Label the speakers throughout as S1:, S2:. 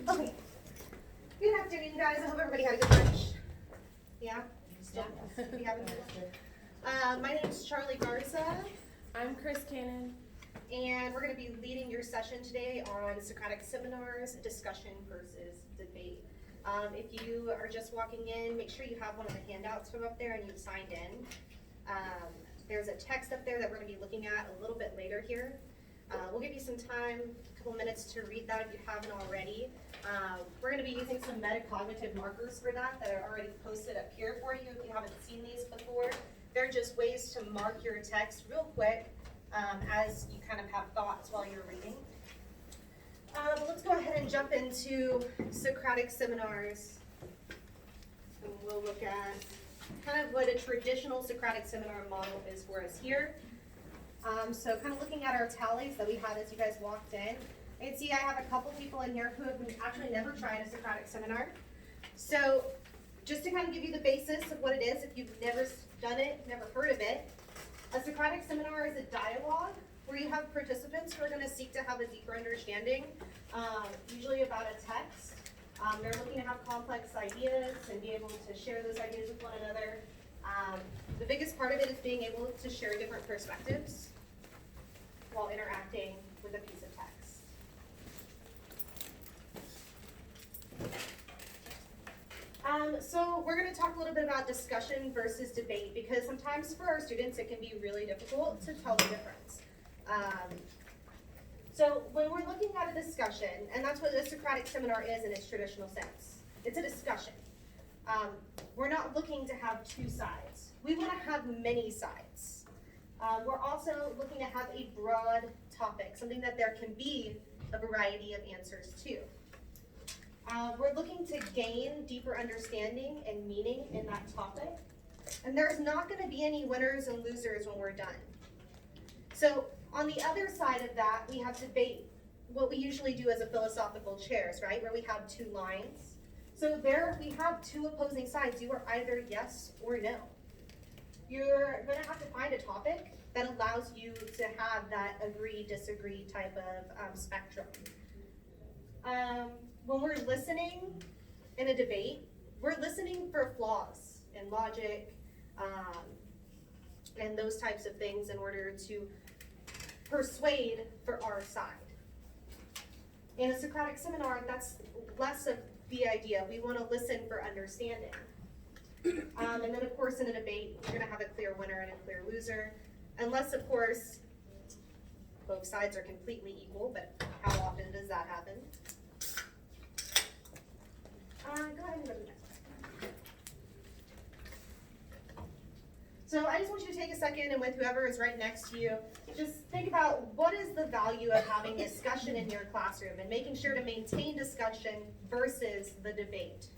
S1: Okay. Good afternoon, guys. I hope everybody had a good lunch. Yeah? Still? You having good? My name is Charlie Garza,
S2: I'm Chris Cannon.
S1: and we're going to be leading your session today on Socratic seminars, discussion versus debate. If you are just walking in, make sure you have one of the handouts from up there and you've signed in. There's a text up there that we're going to be looking at a little bit later here. We'll give you some time, a couple minutes to read that if you haven't already. We're going to be using some metacognitive markers for that are already posted up here for you if you haven't seen these before. They're just ways to mark your text real quick as you kind of have thoughts while you're reading. Let's go ahead and jump into Socratic seminars. And we'll look at kind of what a traditional Socratic seminar model is for us here. So kind of looking at our tallies that we had as you guys walked in, you can see I have a couple people in here who have actually never tried a Socratic seminar. So just to kind of give you the basis of what it is, if you've never done it, never heard of it, a Socratic seminar is a dialogue where you have participants who are going to seek to have a deeper understanding, usually about a text. They're looking to have complex ideas and be able to share those ideas with one another. The biggest part of it is being able to share different perspectives while interacting with a piece of text. So we're going to talk a little bit about discussion versus debate, because sometimes for our students it can be really difficult to tell the difference. So when we're looking at a discussion, and that's what a Socratic seminar is in its traditional sense, it's a discussion. We're not looking to have two sides. We want to have many sides. We're also looking to have a broad topic, something that there can be a variety of answers to. We're looking to gain deeper understanding and meaning in that topic. And there's not going to be any winners and losers when we're done. So on the other side of that, we have debate, what we usually do as a philosophical chairs, right? Where we have two lines. So there we have two opposing sides. You are either yes or no. You're going to have to find a topic that allows you to have that agree-disagree type of spectrum. When we're listening in a debate, we're listening for flaws in logic and those types of things in order to persuade for our side. In a Socratic seminar, that's less of the idea. We want to listen for understanding. And then, of course, in a debate, you're going to have a clear winner and a clear loser. Unless, of course, both sides are completely equal, but how often does that happen? Go ahead and go to the next one. So I just want you to take a second, and with whoever is right next to you, just think about what is the value of having discussion in your classroom and making sure to maintain discussion versus the debate.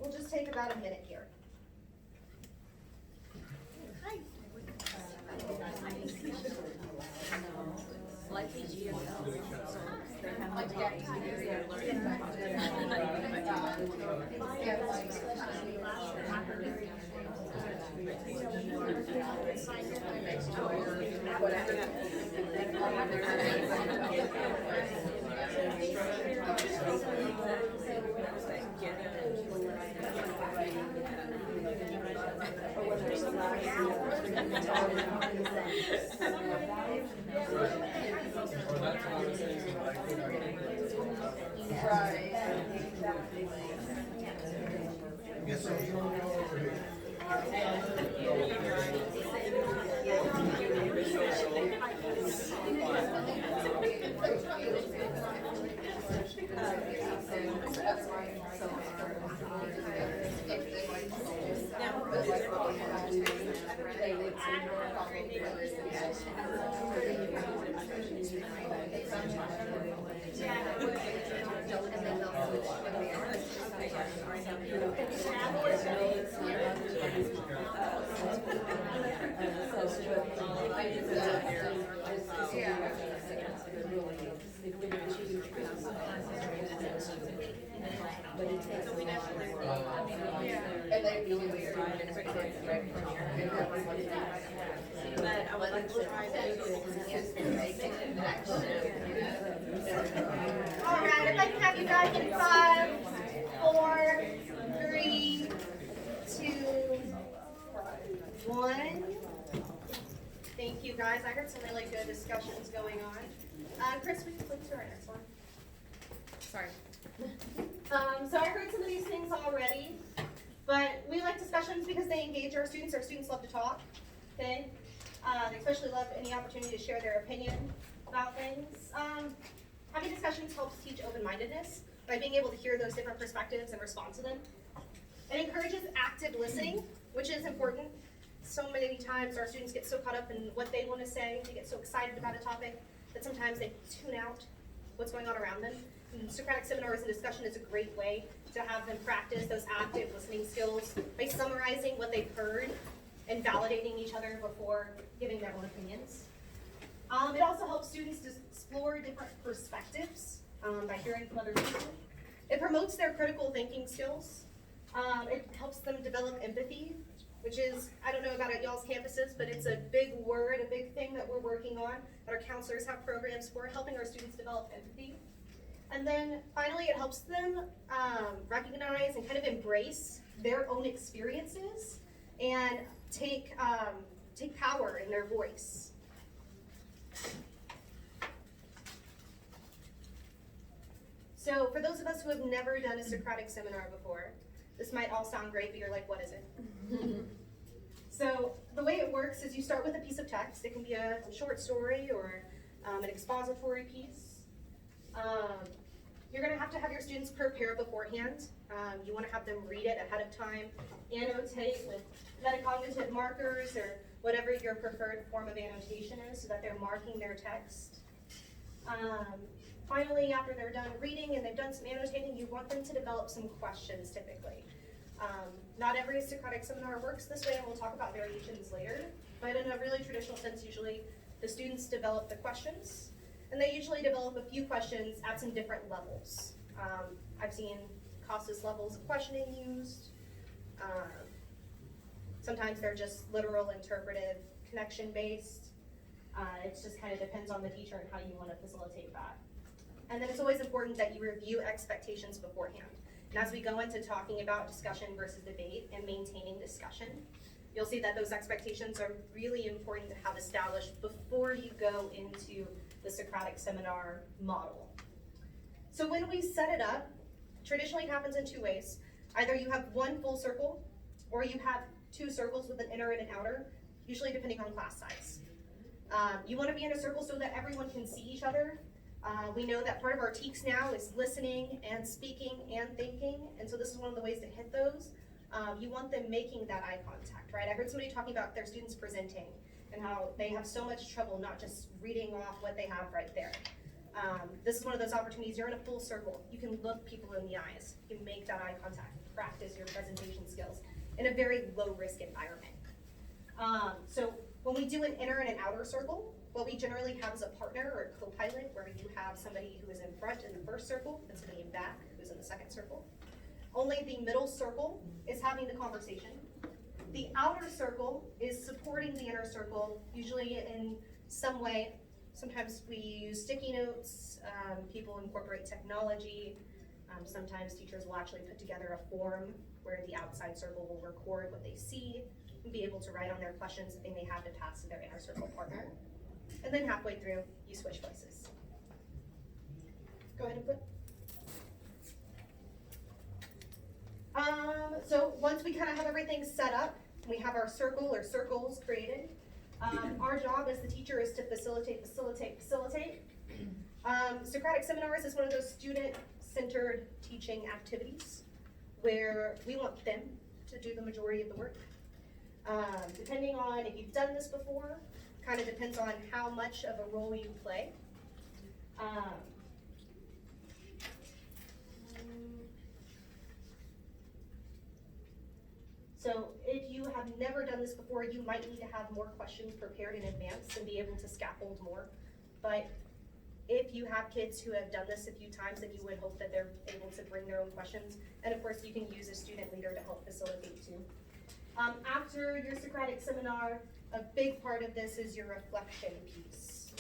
S1: We'll just take about a minute here. Hi.
S2: But I would like to try that.
S1: All right, I'd like to have you guys inside. you guys. I heard some really good discussions going on. Chris, we can flip to our next one.
S2: Sorry.
S1: So I heard some of these things already, but we like discussions because they engage our students. Our students love to talk, okay? They especially love any opportunity to share their opinion about things. Having discussions helps teach open-mindedness by being able to hear those different perspectives and respond to them. It encourages active listening, which is important. So many times our students get so caught up in what they want to say, they get so excited about a topic that sometimes they tune out what's going on around them. And Socratic seminars and discussion is a great way to have them practice those active listening skills by summarizing what they've heard and validating each other before giving their own opinions. It also helps students to explore different perspectives by hearing from other people. It promotes their critical thinking skills. It helps them develop empathy, which is, I don't know about at y'all's campuses, but it's a big word, a big thing that we're working on, that our counselors have programs for, helping our students develop empathy. And then finally, it helps them recognize and kind of embrace their own experiences and take power in their voice. So for those of us who have never done a Socratic seminar before, this might all sound great, but you're like, what is it? So the way it works is you start with a piece of text. It can be a short story or an expository piece. You're going to have your students prepare beforehand. You want to have them read it ahead of time, annotate with metacognitive markers or whatever your preferred form of annotation is so that they're marking their text. Finally, after they're done reading and they've done some annotating, you want them to develop some questions typically. Not every Socratic seminar works this way, and we'll talk about variations later, but in a really traditional sense, usually the students develop the questions, and they usually develop a few questions at some different levels. I've seen Costas levels of questioning used. Sometimes they're just literal, interpretive, connection-based. It just kind of depends on the teacher and how you want to facilitate that. And then it's always important that you review expectations beforehand. And as we go into talking about discussion versus debate and maintaining discussion, you'll see that those expectations are really important to have established before you go into the Socratic seminar model. So when we set it up, traditionally it happens in two ways. Either you have one full circle, or you have two circles with an inner and an outer, usually depending on class size. You want to be in a circle so that everyone can see each other. We know that part of our TEKS now is listening and speaking and thinking, and so this is one of the ways to hit those. You want them making that eye contact, right? I heard somebody talking about their students presenting and how they have so much trouble not just reading off what they have right there. This is one of those opportunities. You're in a full circle. You can look people in the eyes. You can make that eye contact, practice your presentation skills in a very low-risk environment. So when we do an inner and an outer circle, what we generally have is a partner or a co-pilot where you have somebody who is in front in the first circle and somebody in back who's in the second circle. Only the middle circle is having the conversation. The outer circle is supporting the inner circle, usually in some way. Sometimes we use sticky notes, people incorporate technology. Sometimes teachers will actually put together a form where the outside circle will record what they see and be able to write on their questions that they may have to pass to their inner circle partner. And then halfway through, you switch places. Go ahead and put. So once we kind of have everything set up, we have our circle or circles created. Our job as the teacher is to facilitate. Socratic seminars is one of those student-centered teaching activities where we want them to do the majority of the work. Depending on if you've done this before, kind of depends on how much of a role you play. So if you have never done this before, you might need to have more questions prepared in advance and be able to scaffold more. But if you have kids who have done this a few times, then you would hope that they're able to bring their own questions. And of course, you can use a student leader to help facilitate too. After your Socratic seminar, a big part of this is your reflection piece.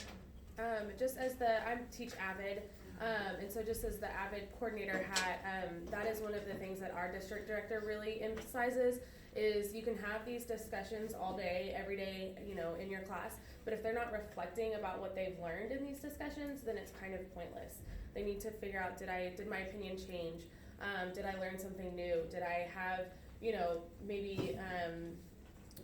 S2: Just as I teach Avid, And so just as the AVID coordinator hat, that is one of the things that our district director really emphasizes is you can have these discussions all day, every day, in your class, but if they're not reflecting about what they've learned in these discussions, then it's kind of pointless. They need to figure out, did my opinion change? Did I learn something new? Did I have, maybe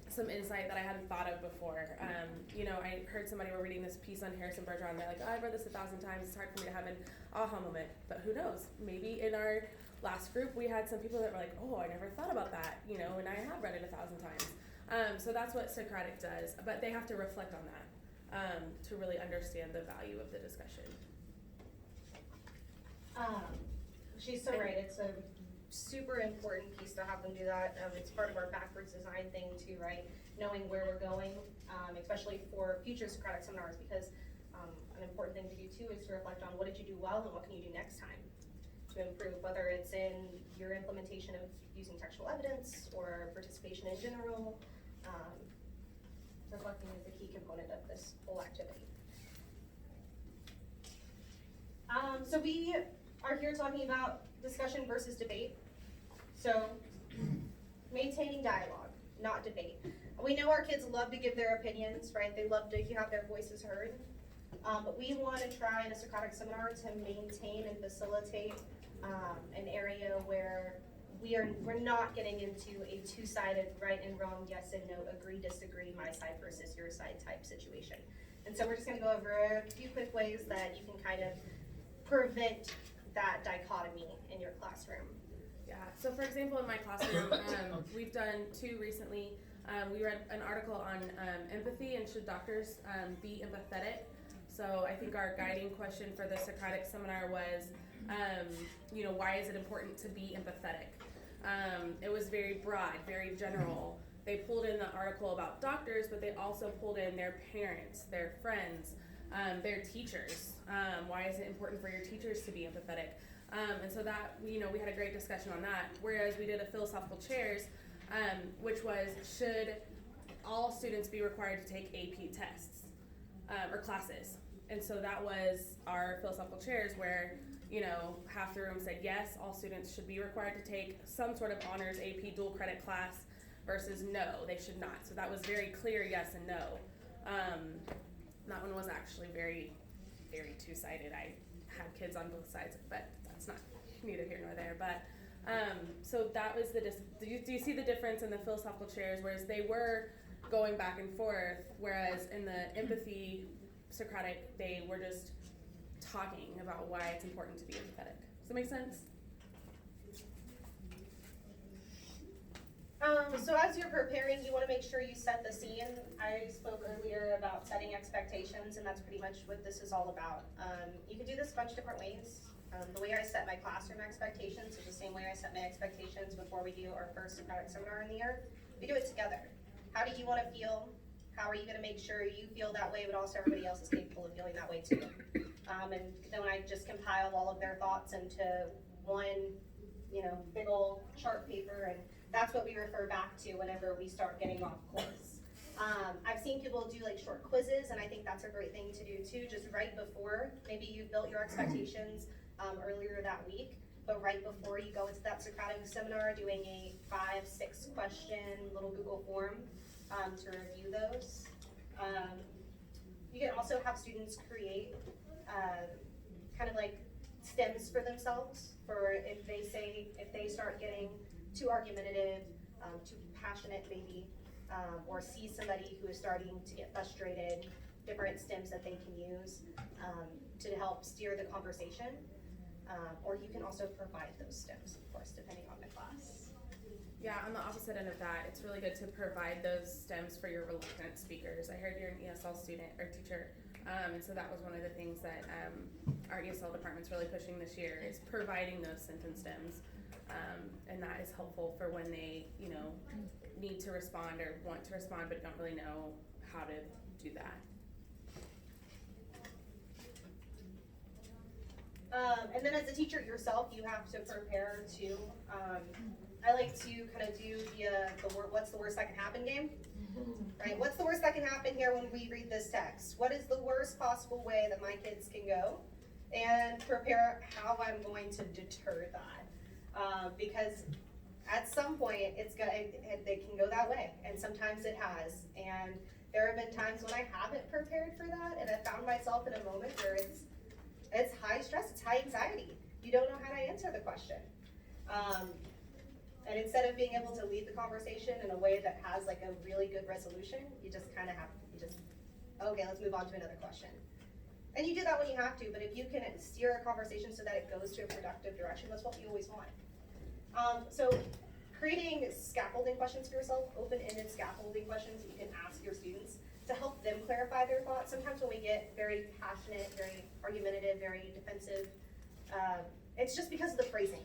S2: some insight that I hadn't thought of before? I heard somebody were reading this piece on Harrison Bergeron, and they're like, oh, I've read this 1,000 times, it's hard for me to have an aha moment, but who knows? Maybe in our last group, we had some people that were like, oh, I never thought about that, and I have read it 1,000 times. So that's what Socratic does, but they have to reflect on that to really understand the value of the discussion.
S1: She's so right. It's a super important piece to have them do that. It's part of our backwards design thing too, right? Knowing where we're going, especially for future Socratic seminars, because an important thing to do too is to reflect on what did you do well and what can you do next time to improve, whether it's in your implementation of using textual evidence or participation in general. Reflecting is a key component of this whole activity. So we are here talking about discussion versus debate. So maintaining dialogue, not debate. We know our kids love to give their opinions, right? They love to have their voices heard. But we want to try in a Socratic seminar to maintain and facilitate an area where we're not getting into a two-sided right and wrong, yes and no, agree, disagree, my side versus your side type situation. And so we're just going to go over a few quick ways that you can kind of prevent that dichotomy in your classroom.
S2: Yeah, so for example, in my classroom, we've done 2 recently. We read an article on empathy and should doctors be empathetic. So I think our guiding question for the Socratic seminar was, why is it important to be empathetic? It was very broad, very general. They pulled in the article about doctors, but they also pulled in their parents, their friends, their teachers. Why is it important for your teachers to be empathetic? And so that, we had a great discussion on that. Whereas we did a philosophical chairs, which was, should all students be required to take AP tests or classes? And so that was our philosophical chairs where, half the room said yes, all students should be required to take some sort of honors AP dual credit class versus no, they should not. So that was very clear yes and no. That one was actually very, very two-sided. I had kids on both sides, but that's not neither here nor there. But so that was do you see the difference in the philosophical chairs, whereas they were going back and forth, whereas in the empathy Socratic, they were just talking about why it's important to be empathetic. Does that make sense?
S1: So as you're preparing, you want to make sure you set the scene. I spoke earlier about setting expectations, and that's pretty much what this is all about. You can do this a bunch of different ways. The way I set my classroom expectations is the same way I set my expectations before we do our first Socratic seminar in the year. We do it together. How do you want to feel? How are you going to make sure you feel that way, but also everybody else is capable of feeling that way too? And then I just compile all of their thoughts into one, big old chart paper, and that's what we refer back to whenever we start getting off course. I've seen people do like short quizzes, and I think that's a great thing to do too, just right before. Maybe you've built your expectations earlier that week, but right before you go into that Socratic seminar, doing a 5-6 question little Google form to review those. You can also have students create kind of like stems for themselves for if they start getting too argumentative, too passionate maybe, or see somebody who is starting to get frustrated, different stems that they can use to help steer the conversation. Or you can also provide those stems, of course, depending on the class.
S2: Yeah, on the opposite end of that, it's really good to provide those stems for your reluctant speakers. I heard you're an ESL student or teacher, and so that was one of the things that our ESL department's really pushing this year is providing those sentence stems, and that is helpful for when they, need to respond or want to respond but don't really know how to do that.
S1: And then as a teacher yourself, you have to prepare too. I like to kind of do the what's the worst that can happen game, right? What's the worst that can happen here when we read this text? What is the worst possible way that my kids can go? and prepare how I'm going to deter that. Because at some point, they can go that way, and sometimes it has. And there have been times when I haven't prepared for that, and I found myself in a moment where it's high stress, it's high anxiety. You don't know how to answer the question. And instead of being able to lead the conversation in a way that has like a really good resolution, you just kind of okay, let's move on to another question. And you do that when you have to, but if you can steer a conversation so that it goes to a productive direction, that's what you always want. So creating scaffolding questions for yourself, open-ended scaffolding questions you can ask your students to help them clarify their thoughts. Sometimes when we get very passionate, very argumentative, very defensive, it's just because of the phrasing.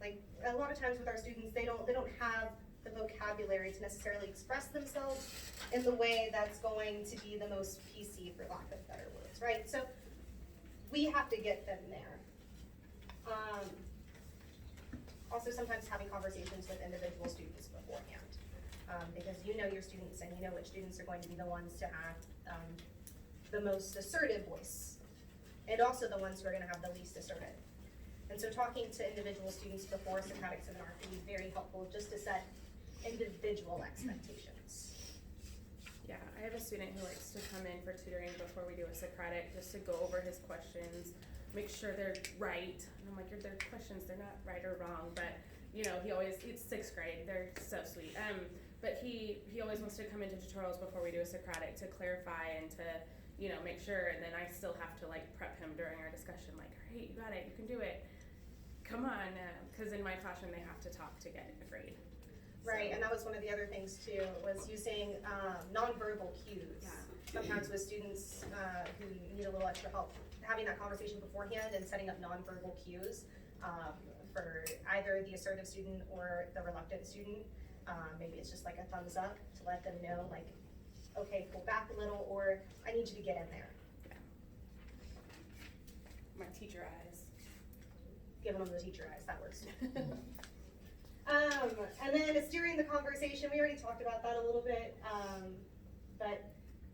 S1: Like a lot of times with our students, they don't have the vocabulary to necessarily express themselves in the way that's going to be the most PC, for lack of better words, right? So we have to get them there. Also, sometimes having conversations with individual students beforehand, because you know your students and you know which students are going to be the ones to have the most assertive voice, and also the ones who are going to have the least assertive. And so talking to individual students before a Socratic seminar can be very helpful just to set individual expectations.
S2: Yeah, I have a student who likes to come in for tutoring before we do a Socratic, just to go over his questions, make sure they're right. And I'm like, they're questions, they're not right or wrong, but you know, it's 6th grade, they're so sweet. But he always wants to come into tutorials before we do a Socratic to clarify and to, you know, make sure, and then I still have to like prep him during our discussion, like, all right, you got it, you can do it. Come on, because in my classroom they have to talk to get a grade.
S1: Right, and that was one of the other things too, was using nonverbal cues.
S2: Yeah.
S1: Sometimes with students who need a little extra help, having that conversation beforehand and setting up nonverbal cues for either the assertive student or the reluctant student. Maybe it's just like a thumbs up to let them know, like, okay, pull back a little, or I need you to get in there.
S2: Yeah. My teacher eyes.
S1: Giving them the teacher eyes, that works too. And then steering the conversation, we already talked about that a little bit, but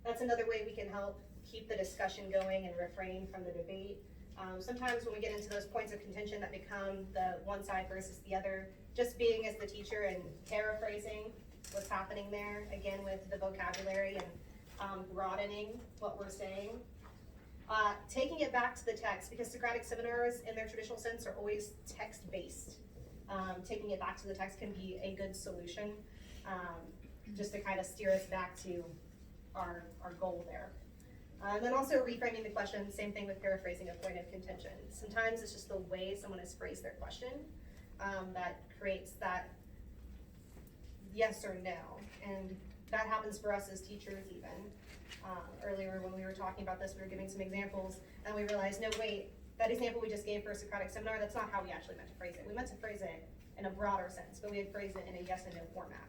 S1: that's another way we can help keep the discussion going and refrain from the debate. Sometimes when we get into those points of contention that become the one side versus the other, just being as the teacher and paraphrasing what's happening there, again with the vocabulary and broadening what we're saying. Taking it back to the text, because Socratic seminars in their traditional sense are always text-based. Taking it back to the text can be a good solution, just to kind of steer us back to our goal there. And then also reframing the question, same thing with paraphrasing a point of contention. Sometimes it's just the way someone has phrased their question that creates that yes or no. And that happens for us as teachers even. Earlier when we were talking about this, we were giving some examples, and we realized, no wait, that example we just gave for a Socratic seminar, that's not how we actually meant to phrase it. We meant to phrase it in a broader sense, but we had phrased it in a yes and no format.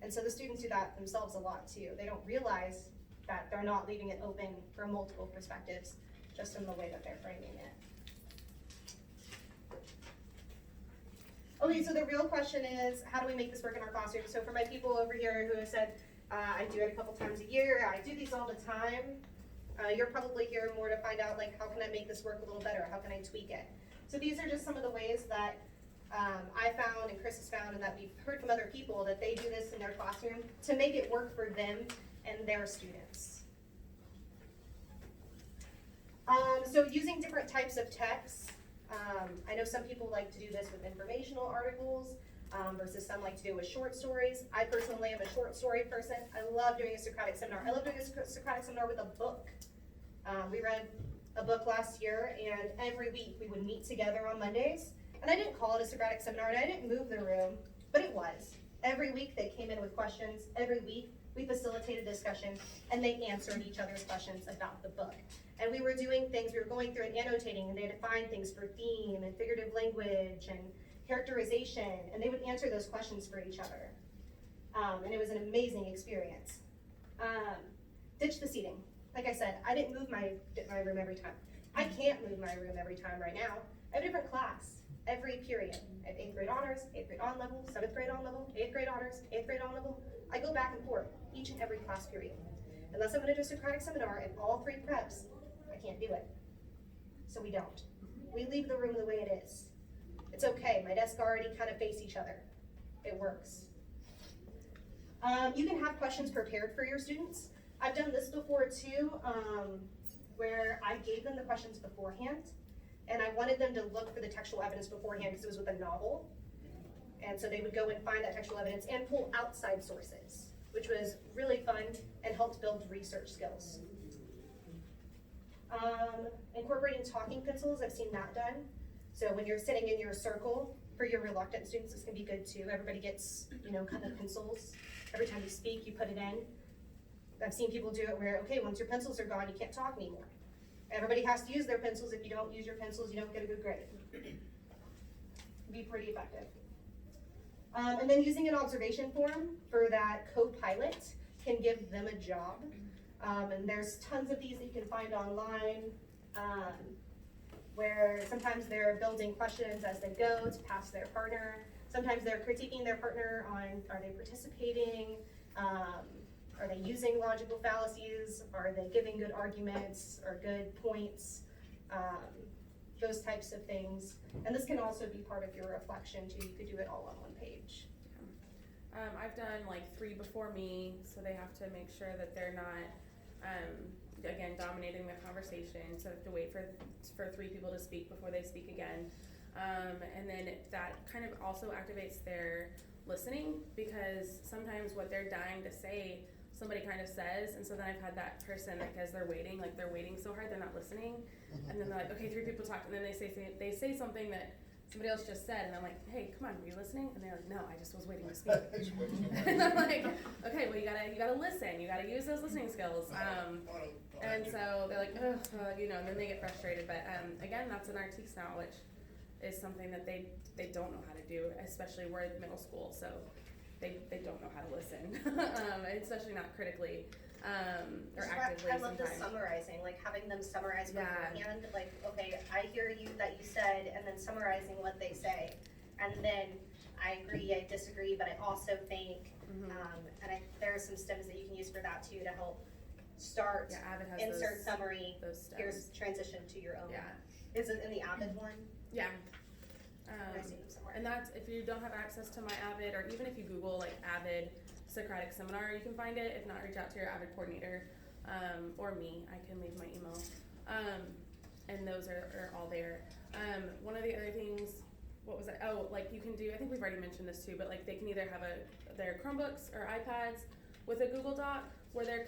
S1: And so the students do that themselves a lot too. They don't realize that they're not leaving it open for multiple perspectives, just in the way that they're framing it. Okay, so the real question is, how do we make this work in our classroom? So for my people over here who have said, I do it a couple times a year, I do these all the time, you're probably here more to find out, like, how can I make this work a little better? How can I tweak it? So these are just some of the ways that I found and Chris has found, and that we've heard from other people, that they do this in their classroom to make it work for them and their students. So using different types of texts. I know some people like to do this with informational articles versus some like to do it with short stories. I personally am a short story person. I love doing a Socratic seminar. I love doing a Socratic seminar with a book. We read a book last year, and every week we would meet together on Mondays. And I didn't call it a Socratic seminar, and I didn't move the room, but it was. Every week they came in with questions. Every week we facilitated discussion, and they answered each other's questions about the book. And we were doing things, we were going through and annotating, and they had to find things for theme and figurative language and characterization, and they would answer those questions for each other. And it was an amazing experience. Ditch the seating. Like I said, I didn't move my room every time. I can't move my room every time right now. I have a different class every period. I have 8th grade honors, 8th grade on level, 7th grade on level, 8th grade honors, 8th grade on level. I go back and forth each and every class period. Unless I'm gonna do a Socratic seminar in all 3 preps, I can't do it. so we don't. We leave the room the way it is. It's okay, my desks already kind of face each other. It works. You can have questions prepared for your students. I've done this before too, where I gave them the questions beforehand, and I wanted them to look for the textual evidence beforehand because it was with a novel. And so they would go and find that textual evidence and pull outside sources, which was really fun and helped build research skills. Incorporating talking pencils, I've seen that done. So when you're sitting in your circle, for your reluctant students, this can be good too. Everybody gets, kind of pencils. Every time you speak, you put it in. I've seen people do it where, okay, once your pencils are gone, you can't talk anymore. Everybody has to use their pencils. If you don't use your pencils, you don't get a good grade. Be pretty effective. And then using an observation form for that co-pilot can give them a job. And there's tons of these that you can find online, where sometimes they're building questions as they go to pass their partner. Sometimes they're critiquing their partner on, are they participating? Are they using logical fallacies? Are they giving good arguments or good points? Those types of things. And this can also be part of your reflection too. You could do it all on one page.
S2: I've done like 3 before me, so they have to make sure that they're not, again, dominating the conversation. So they have to wait for 3 people to speak before they speak again. And then that kind of also activates their listening, because sometimes what they're dying to say, somebody kind of says, and so then I've had that person, like, as they're waiting so hard, they're not listening, and then they're like, okay, 3 people talk, and then they say something that somebody else just said, and I'm like, hey, come on, were you listening? And they're like, no, I just was waiting to speak. And I'm like, okay, well, you gotta listen, you gotta use those listening skills. And so they're like, ugh, and then they get frustrated. But again, that's in our TEKS now, which is something that they don't know how to do, especially we're in middle school, so they don't know how to listen, especially not critically or actively.
S1: I love the summarizing, like having them summarize beforehand. Like, okay, I hear you that you said, and then summarizing what they say, and then I agree, I disagree, but I also think, and there are some stems that you can use for that too to help start, insert summary, here's transition to your own.
S2: Yeah.
S1: Is it in the Avid one?
S2: Yeah.
S1: I see them somewhere.
S2: And that's, if you don't have access to my Avid, or even if you Google like Avid Socratic Seminar, you can find it. If not, reach out to your Avid coordinator, or me. I can leave my email. And those are all there. One of the other things, what was that? Oh, like you can do, I think we've already mentioned this too, but like they can either have their Chromebooks or iPads with a Google Doc where they're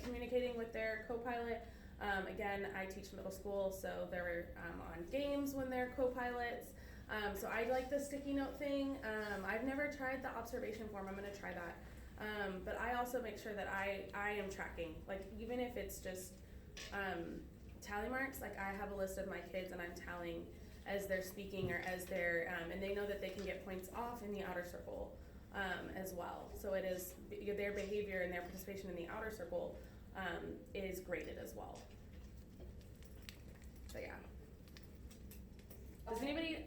S2: communicating with their co-pilot. Again, I teach middle school, so they're on games when they're co-pilots. So I like the sticky note thing. I've never tried the observation form. I'm gonna try that. But I also make sure that I am tracking, like even if it's just tally marks, like I have a list of my kids and I'm tallying as they're speaking or as they're, and they know that they can get points off in the outer circle as well. So it is, their behavior and their participation in the outer circle is graded as well. So yeah. Does anybody,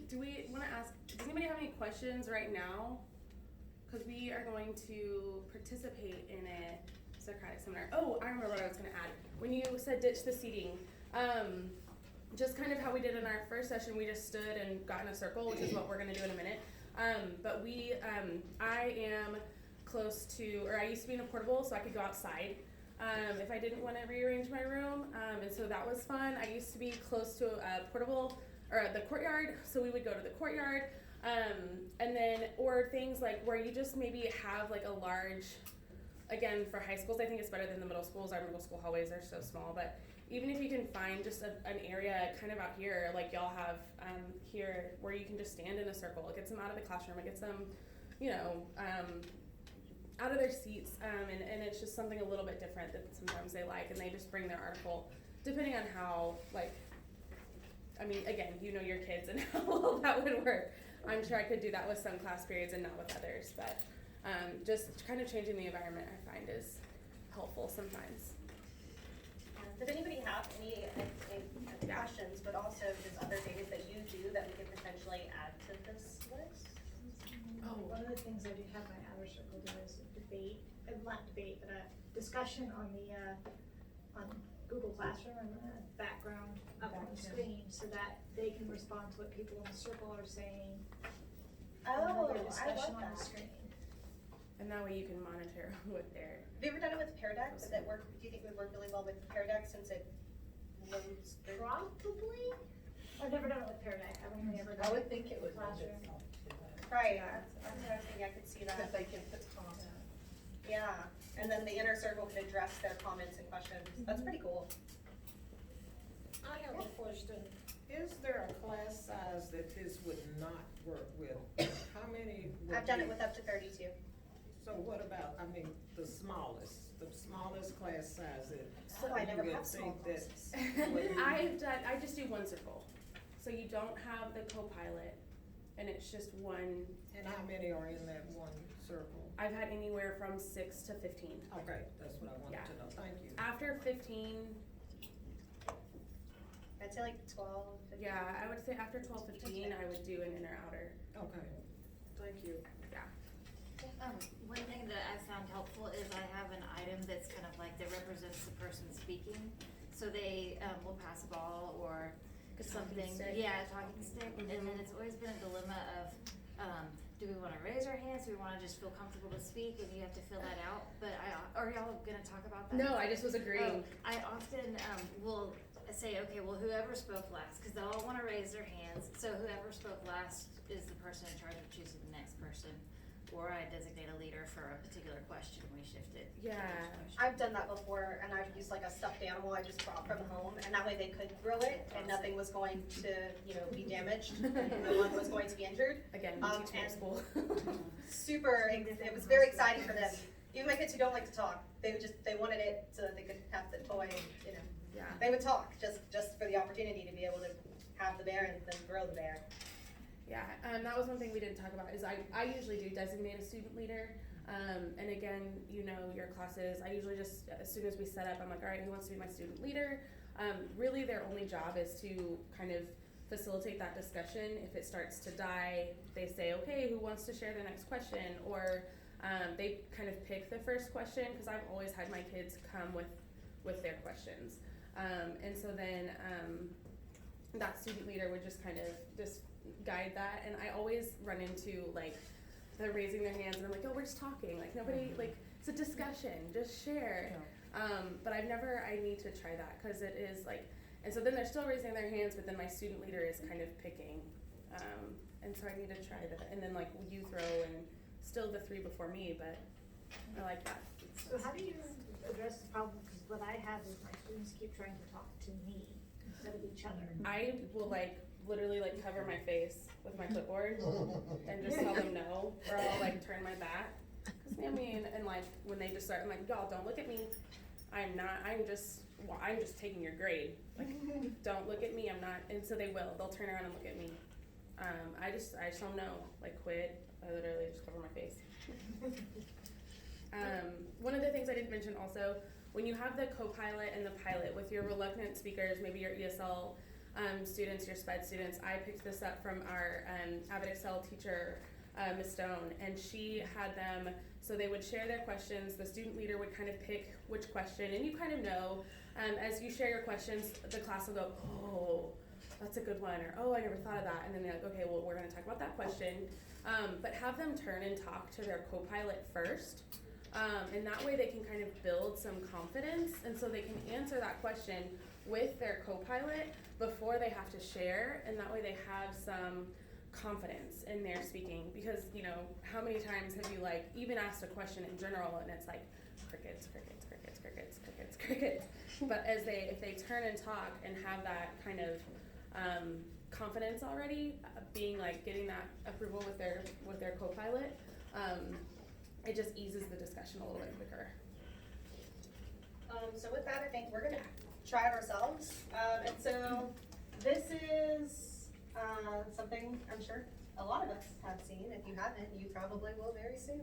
S2: do we want to ask, does anybody have any questions right now? Because we are going to participate in a Socratic seminar. Oh, I remember what I was going to add. When you said ditch the seating, just kind of how we did in our first session, we just stood and got in a circle, which is what we're going to do in a minute. But I am close to, or I used to be in a portable, so I could go outside if I didn't want to rearrange my room. And so that was fun. I used to be close to a portable, or the courtyard, so we would go to the courtyard. And then, or things like where you just maybe have like a large, again, for high schools, I think it's better than the middle schools. Our middle school hallways are so small, but even if you can find just an area kind of out here, like y'all have here, where you can just stand in a circle. It gets them out of the classroom. It gets them, out of their seats. And it's just something a little bit different that sometimes they like, and they just bring their article, depending on how, again, you know your kids and how well that would work. I'm sure I could do that with some class periods and not with others, but just kind of changing the environment I find is helpful sometimes.
S1: Does anybody have any questions, but also just other things that you do that we could potentially add to this list?
S3: Oh, one of the things I do have my outer circle do is debate, not debate, but a discussion on the on Google Classroom and the background up on the screen so that they can respond to what people in the circle are saying.
S1: Oh,
S3: Another
S1: I
S3: discussion
S1: love
S3: on the
S1: that.
S3: screen.
S2: And that way you can monitor what they're.
S1: Have you ever done it with Pear Deck? Does it work, do you think it would work really well with Pear Deck since it loads through?
S3: Probably. I've never done it with Pear Deck. I've only ever done it.
S4: I would think it would.
S3: Classroom.
S1: Right, that's what I was thinking, I could see
S4: Because
S1: that,
S4: they can put comments.
S1: yeah, and then the inner circle could address their comments and questions, that's pretty cool.
S5: I have a question. Is there a class size that this would not work with? How many would
S1: I've done it
S5: be-
S1: with up to 32.
S5: So what about, I mean, the smallest class size that
S1: Oh, I never
S5: you
S1: have
S5: would
S1: small
S5: think that
S1: classes.
S5: would-
S2: I just do one circle. So you don't have the co-pilot and it's just one.
S5: And how many are in that one circle?
S2: I've had anywhere from 6 to 15.
S5: Okay, that's what I wanted
S2: Yeah.
S5: to know, thank you.
S2: After 15,
S1: I'd say like 12, 15.
S2: yeah, I would say after 12, 15, I would do an inner outer.
S5: Okay, thank you.
S6: One thing that I found helpful is I have an item that's kind of like, that represents the person speaking. So they, will pass a ball or
S2: A talking
S6: something,
S2: stick.
S6: yeah, a talking stick, and then it's always been a dilemma of, do we wanna raise our hands, do we wanna just feel comfortable to speak, and you have to fill that out, but are y'all gonna talk about that?
S2: No, I just was agreeing.
S6: I often, will say, okay, well, whoever spoke last, cause they'll all wanna raise their hands, so whoever spoke last is the person in charge of choosing the next person. Or I designate a leader for a particular question, we shift it. to the
S2: Yeah.
S6: next question.
S1: I've done that before, and I've used like a stuffed animal I just brought from home, and that way they could throw it, and nothing was going to, be damaged, and no one was going to be injured.
S2: Again, we teach
S1: and-
S2: middle school.
S1: It was very exciting for them. Even my kids who don't like to talk, they wanted it so that they could have the toy, and,
S2: Yeah.
S1: they would talk, just for the opportunity to be able to have the bear and then throw the bear.
S2: Yeah, that was one thing we didn't talk about is I usually do designate a student leader. And again, your classes, I usually just, as soon as we set up, I'm like, all right, who wants to be my student leader? Really their only job is to kind of facilitate that discussion. If it starts to die, they say, okay, who wants to share the next question? Or they kind of pick the first question, because I've always had my kids come with their questions. And so then that student leader would just kind of just guide that, and I always run into like they're raising their hands and I'm like, oh, we're just talking, like nobody, like it's a discussion, just share. But I need to try that because it is like, and so then they're still raising their hands, but then my student leader is kind of picking, and so I need to try that, and then like you throw and still the 3 before me, but I like that.
S3: So how do you address the problem? Because what I have is my students keep trying to talk to me instead of each other.
S2: I will literally cover my face with my clipboard and just tell them no, or I'll turn my back. Cause I mean, and when they just start, I'm like, y'all don't look at me. I'm just taking your grade. Don't look at me, I'm not, and so they will, they'll turn around and look at me. I just tell them no, quit. I literally just cover my face. One of the things I didn't mention also, when you have the co-pilot and the pilot with your reluctant speakers, maybe your ESL students, your SPED students, I picked this up from our Avid Excel teacher, Ms. Stone, and she had them, so they would share their questions, the student leader would kind of pick which question, and you kind of know, as you share your questions, the class will go, oh, that's a good one, or oh, I never thought of that, and then they're like, okay, well, we're gonna talk about that question, but have them turn and talk to their co-pilot first, and that way they can kind of build some confidence, and so they can answer that question with their co-pilot before they have to share, and that way they have some confidence in their speaking, because how many times have you even asked a question in general and it's like crickets, but if they turn and talk and have that kind of confidence already, being getting that approval with their co-pilot, it just eases the discussion a little bit quicker.
S1: So with that, I think we're gonna try it ourselves. And so this is something I'm sure a lot of us have seen. If you haven't, you probably will very soon.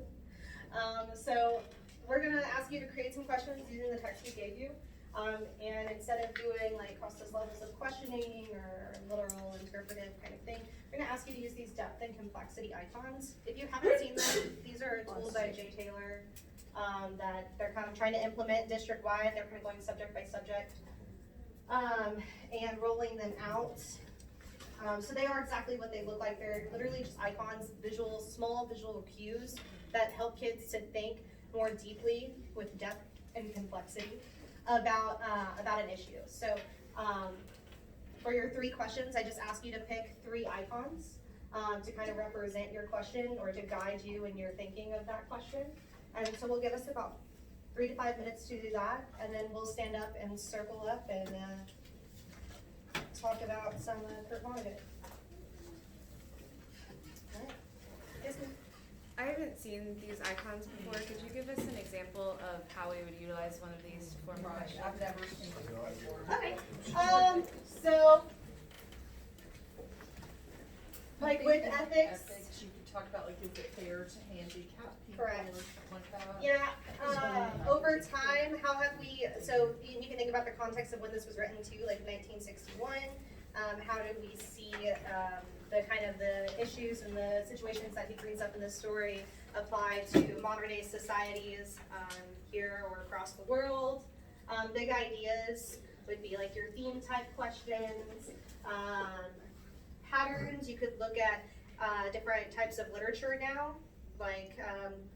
S1: So we're gonna ask you to create some questions using the text we gave you. And instead of doing across those levels of questioning or literal interpretive kind of thing, we're gonna ask you to use these depth and complexity icons. If you haven't seen them, these are a tool by Jay Taylor that they're kind of trying to implement district-wide. They're kind of going subject by subject. and rolling them out. So they are exactly what they look like. They're literally just icons, small visual cues that help kids to think more deeply with depth and complexity about an issue. So for your 3 questions, I just ask you to pick 3 icons to kind of represent your question or to guide you in your thinking of that question. And so we'll give us about 3 to 5 minutes to do that, and then we'll stand up and circle up and talk about some Kurt Vonnegut. All right. Yes, ma'am.
S4: I haven't seen these icons before. Could you give us an example of how we would utilize one of these to form a question?
S5: I've never seen it before.
S1: Okay, so, like with ethics,
S5: You could talk about like, is it fair to handicap people or
S1: Correct.
S5: something like that?
S1: yeah, over time, how have we, so you can think about the context of when this was written too, like 1961, how did we see, the kind of the issues and the situations that he brings up in this story apply to modern day societies, here or across the world. Big ideas would be like your theme type questions, patterns. You could look at different types of literature now, like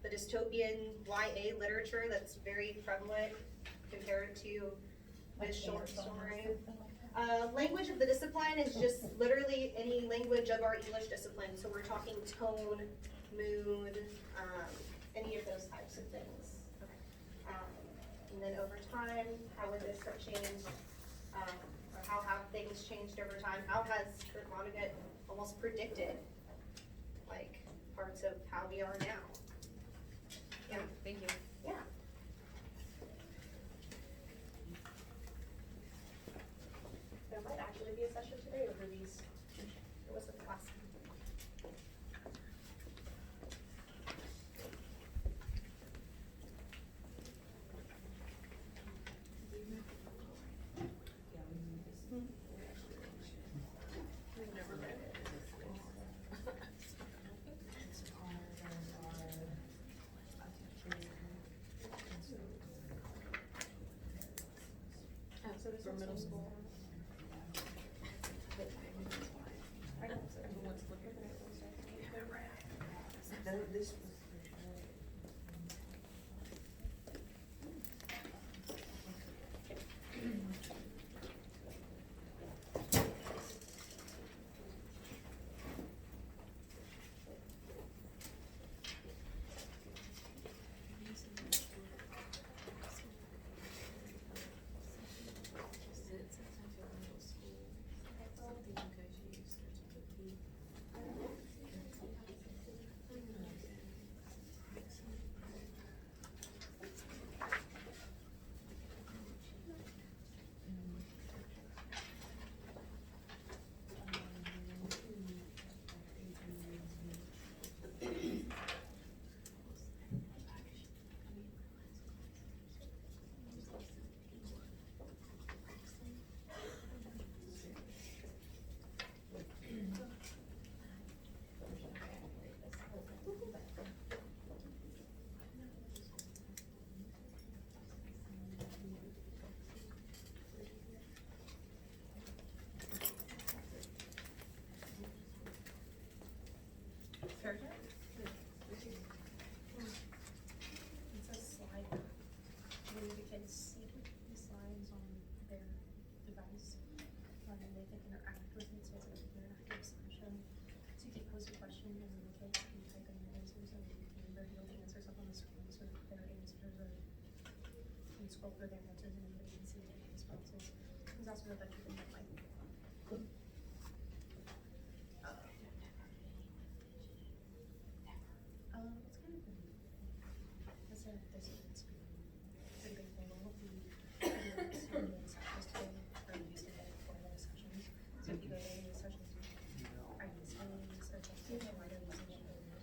S1: the dystopian YA literature that's very prevalent compared to this short story. Language of the discipline is just literally any language of our English discipline. So we're talking tone, mood, any of those types of things. And then over time, how would this have changed? Or how have things changed over time? How has Kurt Vonnegut almost predicted, like, parts of how we are now? Yeah.
S4: Thank you.
S1: Yeah. There might actually be a session today over these. It was a class.
S2: For middle school.
S7: It's a slide. When the kids see the slides on their device, and they can interact with it, so it's like an interactive session. So you can pose a question and then the kids can type in their answers and they're able to answers up on the screen, so their answers are, you can scroll through their answers and everybody can see their responses. There's also a bunch of things that like it's kind of been, it's a, it's a big thing. All of the videos and the sessions today are used to get for those sessions. So if you go to any of the sessions, are you saying these are just, why are you using those?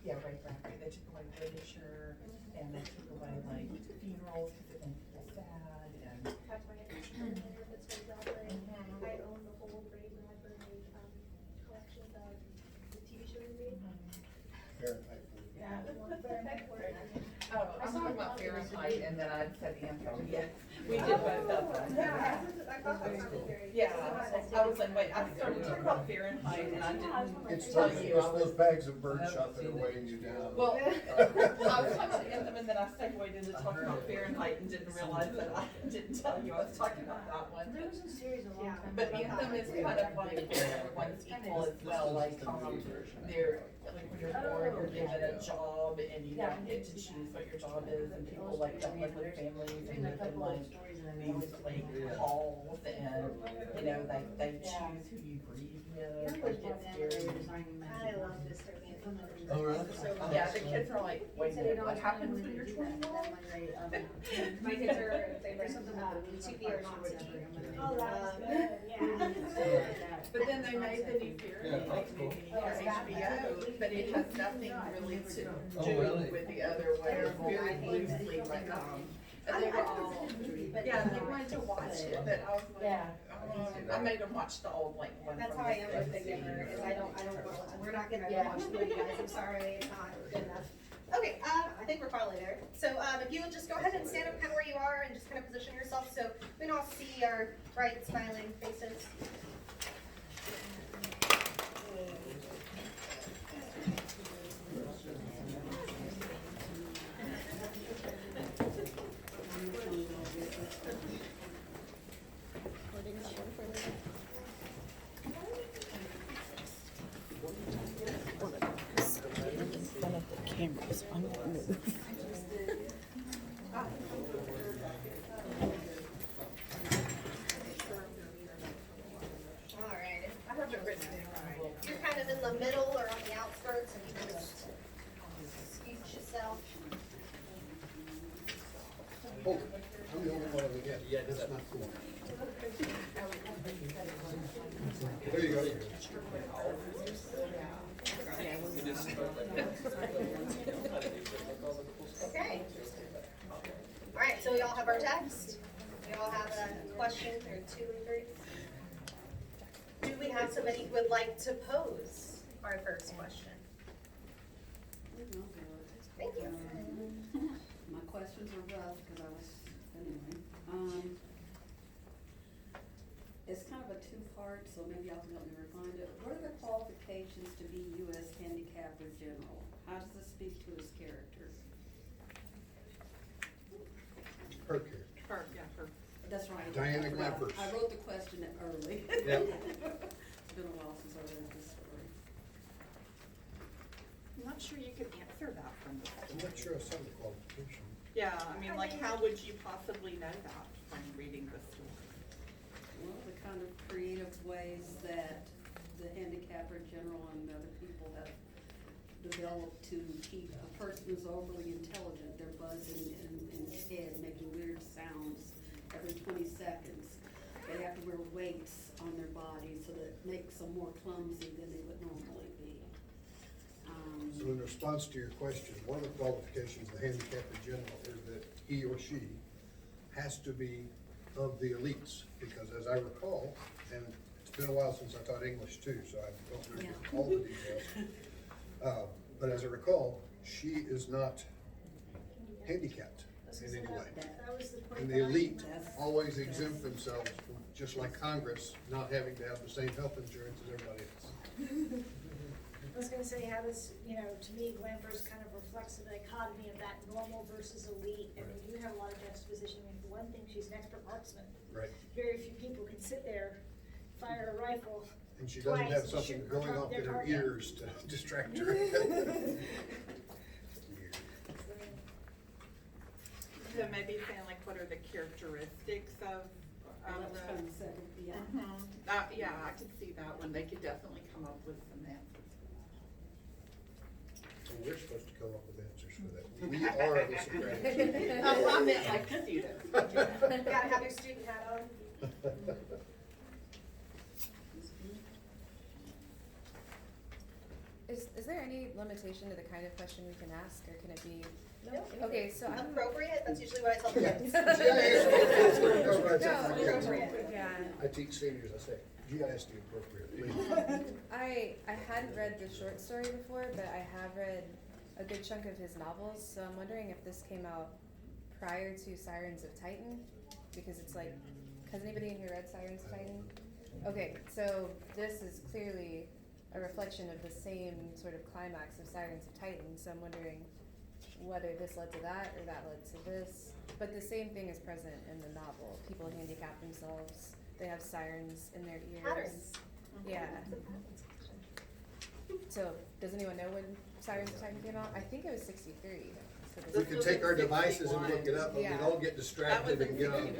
S8: Yeah, right, right. They took away literature and they took away like funerals because it made people sad and.
S7: That's why it's Ray Bradbury. I own the whole Ray Bradbury, collection of the TV show we made.
S3: Yeah, Fahrenheit 451.
S8: Oh, I'm talking about Fahrenheit and then I said Anthem, yeah. We did both of them.
S1: I thought that sounded very.
S8: Yeah, I was like, wait, I started talking about Fahrenheit and I didn't
S9: It's
S8: tell
S9: those,
S8: you.
S9: it's
S8: I was-
S9: those bags of birdshot that are weighing you down.
S8: Well, I was talking about Anthem and then I segued into talking about Fahrenheit and didn't realize that I didn't tell you I was talking about that one.
S3: There was a series a long time
S8: But
S3: ago.
S8: Anthem is kind of like everyone's equal as well, like, they're, like when you're born, you're given a job and you don't get to choose what your job is and people like don't live with families and live in like these like halls and, you know, they choose who you breathe with, like it's scary.
S1: I love this turkey.
S9: Oh, really?
S8: Yeah, the kids are like, wait a minute, what happens when you're 21?
S1: My kids are, they were something to be or not to be.
S3: Oh, that was good, yeah.
S8: But then they made the new Fahrenheit movie on HBO, but it has nothing really to do with the other one. It was very loosely like, and they were all, yeah, they wanted to watch it, but I was like,
S3: Yeah.
S8: I made them watch the old like one.
S1: That's
S8: from
S1: how I
S8: the
S1: am with the
S8: 60s.
S1: gamer, is I don't, we're not gonna
S3: Yeah.
S1: watch the movie, guys, I'm sorry, it's not good enough. Okay, I think we're finally there. So, if you would just go ahead and stand up kind of where you are and just kind of position yourself so we can all see our bright smiling faces. Alright, I have it written down. You're kind of in the middle or on the outskirts and you can just scooch yourself.
S9: Oh, I'm the only one of them yet. Yeah, that's not cool. There you go.
S1: Okay. Alright, so we all have our text. We all have a question or two or three. Do we have somebody who would like to pose our first question? Thank you.
S10: My questions are rough, because I was, anyway. It's kind of a two-part, so maybe y'all can help me refine it. What are the qualifications to be U.S. handicapper general? How does this speak to his character?
S9: Her character.
S8: Her.
S10: That's right.
S9: Diana Glampers.
S10: I wrote the question early.
S9: Yep.
S10: It's been a while since I read this story.
S11: I'm not sure you could answer that from the
S9: I'm not sure I saw the qualification.
S11: Yeah, I mean, like, how would you possibly know that from reading the story?
S10: Well, the kind of creative ways that the handicapper general and other people have developed to keep a person who's overly intelligent, they're buzzing in his head, making weird sounds every 20 seconds. They have to wear weights on their bodies so that it makes them more clumsy than they would normally be.
S9: So in response to your question, one of the qualifications of the handicapper general is that he or she has to be of the elites, because as I recall, and it's been a while since I taught English too, so I don't remember all the details. But as I recall, she is not handicapped in any way.
S3: That was the point.
S9: And the elite always exempt themselves from, just like Congress, not having to have the same health insurance as everybody else.
S3: I was gonna say, how this, to me, Glampers kind of reflects the dichotomy of that normal versus elite. I mean, you have a lot of juxtaposition. I mean, for one thing, she's an expert marksman.
S9: Right.
S3: Very few people can sit there, fire a rifle.
S9: And she doesn't
S3: twice
S9: have
S3: and
S9: something
S3: shoot
S9: going
S3: their
S9: off in her
S3: target.
S9: ears to distract her.
S11: So maybe saying like, what are the characteristics of
S10: Well, that's kind of
S11: the?
S10: the second, yeah.
S11: Yeah, I could see that one. They could definitely come up with some answers.
S9: So we're supposed to come up with answers for that. We are the Socratics.
S11: Oh, well, I meant like students.
S1: You gotta have your student hat on.
S4: Is there any limitation to the kind of question we can ask, or can it be?
S1: No.
S4: Okay, so I'm.
S1: Appropriate, that's usually what I tell the kids.
S4: Appropriate. Yeah.
S9: I teach seniors, I say, GIS the appropriate, please.
S4: I hadn't read the short story before, but I have read a good chunk of his novels, so I'm wondering if this came out prior to Sirens of Titan, because it's like, has anybody in here read Sirens of Titan? Okay, so this is clearly a reflection of the same sort of climax of Sirens of Titan, so I'm wondering whether this led to that or that led to this. But the same thing is present in the novel. People handicap themselves, they have sirens in their ears.
S1: Patterns.
S4: Yeah. So, does anyone know when Sirens of Titan came out? I think it was 63. So
S9: We
S4: this
S9: could take our devices and look it up, but we
S4: Yeah.
S9: don't get distracted and get on.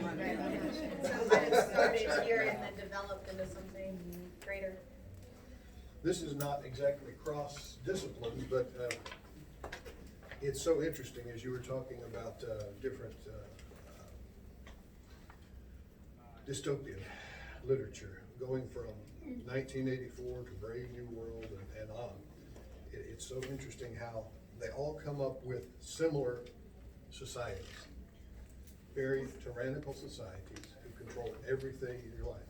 S1: So it started here and then developed into something greater.
S9: This is not exactly cross-discipline, but it's so interesting as you were talking about different dystopian literature, going from 1984 to Brave New World and on. It's so interesting how they all come up with similar societies, very tyrannical societies who control everything in your life.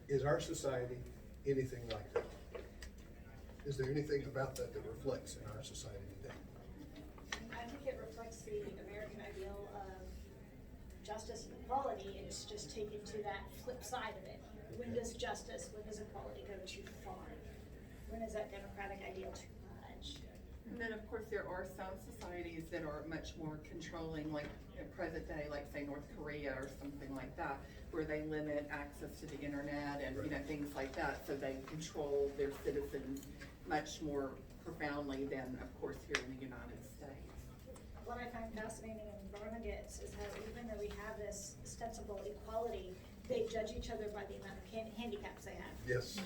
S9: Is our society anything like that? Is there anything about that that reflects in our society today?
S3: I think it reflects the American ideal of justice and equality. It's just taken to that flip side of it. When does justice, when does equality go too far? When is that democratic ideal too much?
S11: And then, of course, there are some societies that are much more controlling, like in present day, like say North Korea or something like that, where they limit access to the internet and, you know, things like that, so they control their citizens much more profoundly than, of course, here in the United States.
S3: What I find fascinating in Barnegat is how even though we have this ostensible equality, they judge each other by the amount of handicaps they have.
S9: Yes.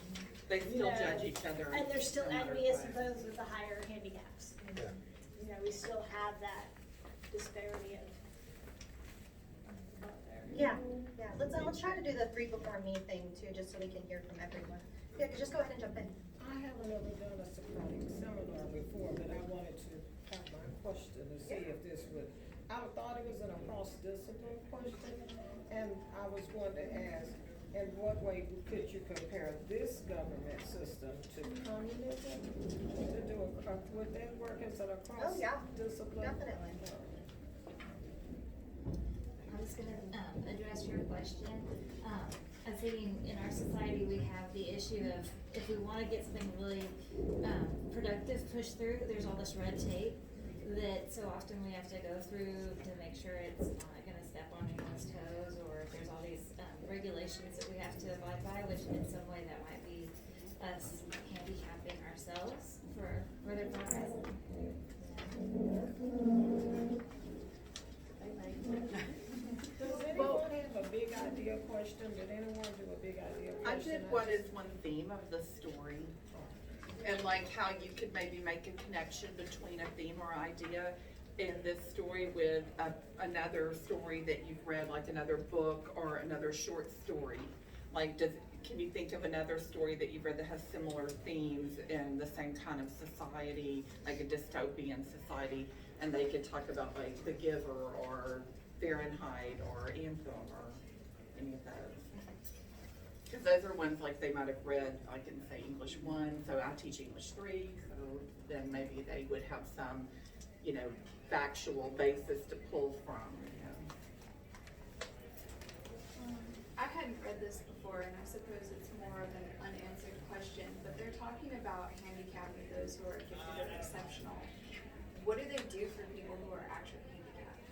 S11: They still
S3: You know,
S11: judge each other.
S3: And they're still
S11: no matter
S3: envious
S11: what.
S3: of those with the higher handicaps.
S9: Yeah.
S3: You know, we still have that disparity of.
S1: Yeah, let's try to do the three before me thing too, just so we can hear from everyone. Yeah, just go ahead and jump in.
S5: I haven't ever done a Socratic seminar before, but I wanted to have my question to see if this would, I thought it was an cross-discipline question, and I was going to ask, in what way could you compare this government system to communism? Would that work as a
S1: Oh, yeah,
S5: cross-discipline?
S1: definitely.
S6: I was gonna, address your question. I'm thinking in our society, we have the issue of if we wanna get something really, productive pushed through, there's all this red tape that so often we have to go through to make sure it's not gonna step on anyone's toes, or if there's all these, regulations that we have to abide by, which in some way that might be us handicapping ourselves for further progress.
S5: Does anyone have a big idea question? Did anyone do a big idea
S11: I
S5: question?
S11: did what is one theme of the story, and like how you could maybe make a connection between a theme or idea in this story with another story that you've read, like another book or another short story. Like, can you think of another story that you've read that has similar themes in the same kind of society, like a dystopian society, and they could talk about like The Giver or Fahrenheit or Anthem or any of those? Because those are ones like they might have read, like in say English 1, so I teach English 3, so then maybe they would have some, you know, factual basis to pull from, you know.
S12: I hadn't read this before, and I suppose it's more of an unanswered question, but they're talking about handicapping those who are gifted or exceptional. What do they do for people who are actually handicapped?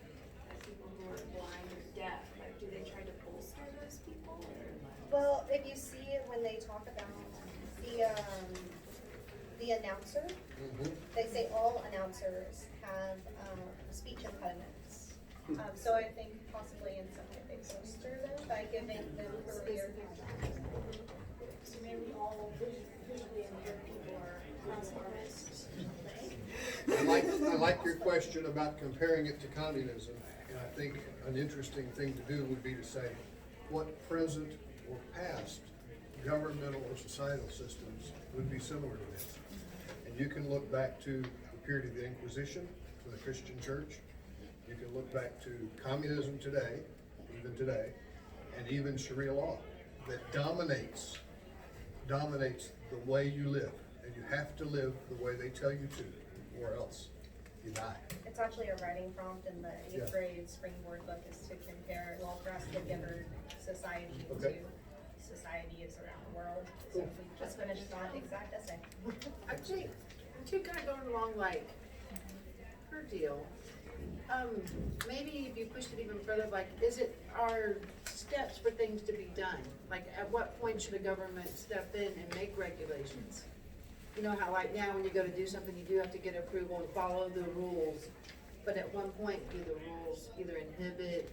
S12: Like people who are blind or deaf, like do they try to bolster those people or?
S1: Well, if you see it when they talk about the announcer, they say all announcers have, speech impediments. So I think possibly in some way they bolster them by giving them career.
S3: So maybe all visually impaired people are artists.
S9: I like your question about comparing it to communism, and I think an interesting thing to do would be to say, what present or past governmental or societal systems would be similar to this? And you can look back to the period of the Inquisition for the Christian church. You can look back to communism today, and even Sharia law that dominates the way you live. And you have to live the way they tell you to, or else you die.
S1: It's actually a writing prompt in the
S9: Yeah.
S1: 8th grade springboard book is to compare welfare giver society
S9: Okay.
S1: to societies around the world. So we just finished that exact essay.
S13: Actually, two kind of going along like her deal. Maybe if you pushed it even further, like, are steps for things to be done? Like, at what point should a government step in and make regulations? You know how like now when you go to do something, you do have to get approval and follow the rules. But at one point, do the rules either inhibit,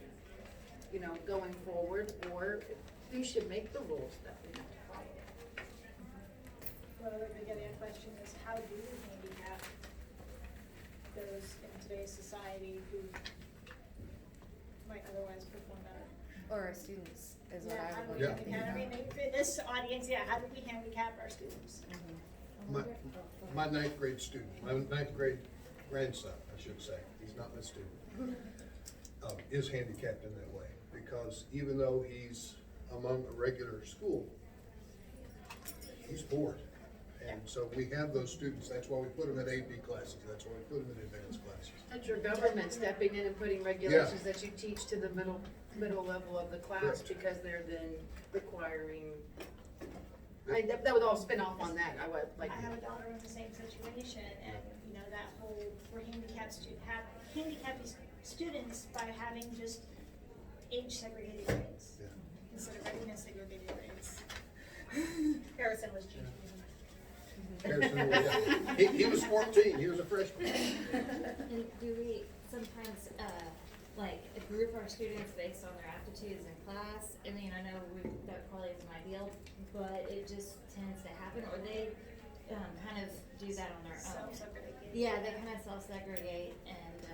S13: going forward, or who should make the rules that we have to follow?
S3: Well, the beginning question is how do we handicap those in today's society who might otherwise perform better?
S4: Or our students is what
S3: Yeah,
S4: I
S3: how
S4: would
S3: do we
S4: want.
S3: handicap, I mean, in this audience, yeah, how do we handicap our students?
S9: My ninth grade student, my ninth grade grandson, I should say, he's not my student, is handicapped in that way. Because even though he's among a regular school, he's bored. And so we have those students, that's why we put them in AP classes, that's why we put them in advanced classes.
S13: That's your government stepping in and putting regulations that you teach to the middle level of the class,
S9: Correct.
S13: because they're then requiring, that would all spin off on that, I would like.
S3: I have a daughter in the same situation, and, that whole, we're handicapping students by having just age segregated grades.
S9: Yeah.
S3: Instead of readiness segregated grades.
S1: Harrison was cheating.
S9: Harrison, yeah. He was 14, he was a freshman.
S6: And do we sometimes, group our students based on their aptitudes in class? I mean, I know that probably isn't ideal, but it just tends to happen, or they, kind of do that on their own.
S3: Self-segregate.
S6: Yeah, they kind of self-segregate and,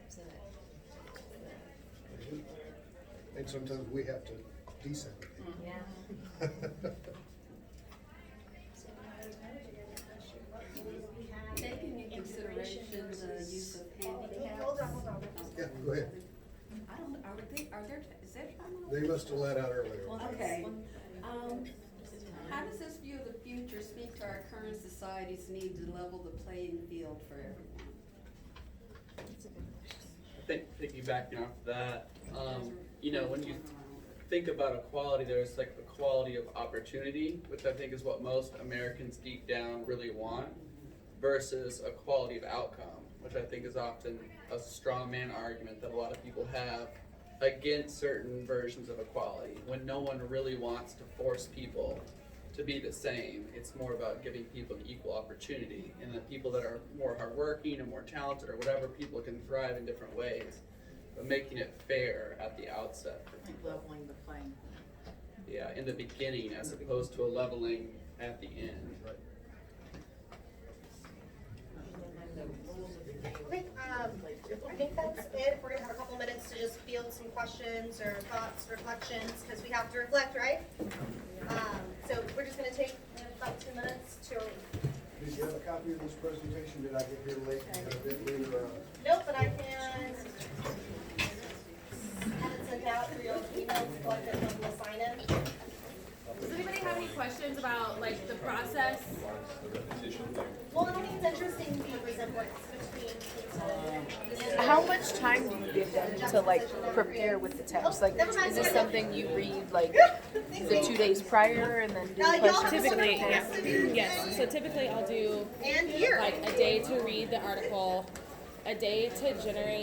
S6: so
S9: And sometimes we have to desegregate.
S6: yeah.
S3: So I was going to get a question, what role do we have
S10: Taking
S3: in
S10: into consideration the
S3: versus
S10: use of
S3: quality?
S10: handicaps.
S1: Hold on.
S9: Yeah, go ahead.
S10: I don't, are there, is there time on?
S9: They must have let out earlier.
S10: Okay, how does this view of the future speak to our current society's need to level the playing field for everyone?
S14: I think piggybacking off that, when you think about equality, there's like equality of opportunity, which I think is what most Americans deep down really want, versus equality of outcome, which I think is often a straw man argument that a lot of people have against certain versions of equality, when no one really wants to force people to be the same. It's more about giving people an equal opportunity, and the people that are more hardworking and more talented or whatever, people can thrive in different ways, but making it fair at the outset for people.
S13: Leveling the playing.
S14: Yeah, in the beginning as opposed to a leveling at the end.
S9: Right.
S1: Okay, I think that's it. We're gonna have a couple minutes to just field some questions or thoughts, reflections, because we have to reflect, right? So we're just gonna take about 2 minutes to,
S9: Did you have a copy of this presentation? Did I get here late?
S1: nope, but I can have it sent out through your emails, like a little sign in.
S2: Does anybody have any questions about the process?
S1: Well, I think it's interesting the resemblance between
S8: How much time do you give them to prepare with the text? Is this something you read the 2 days prior and then do questions?
S2: Typically, yes. So typically I'll do
S1: And here.
S2: a day to read the article, a day to generate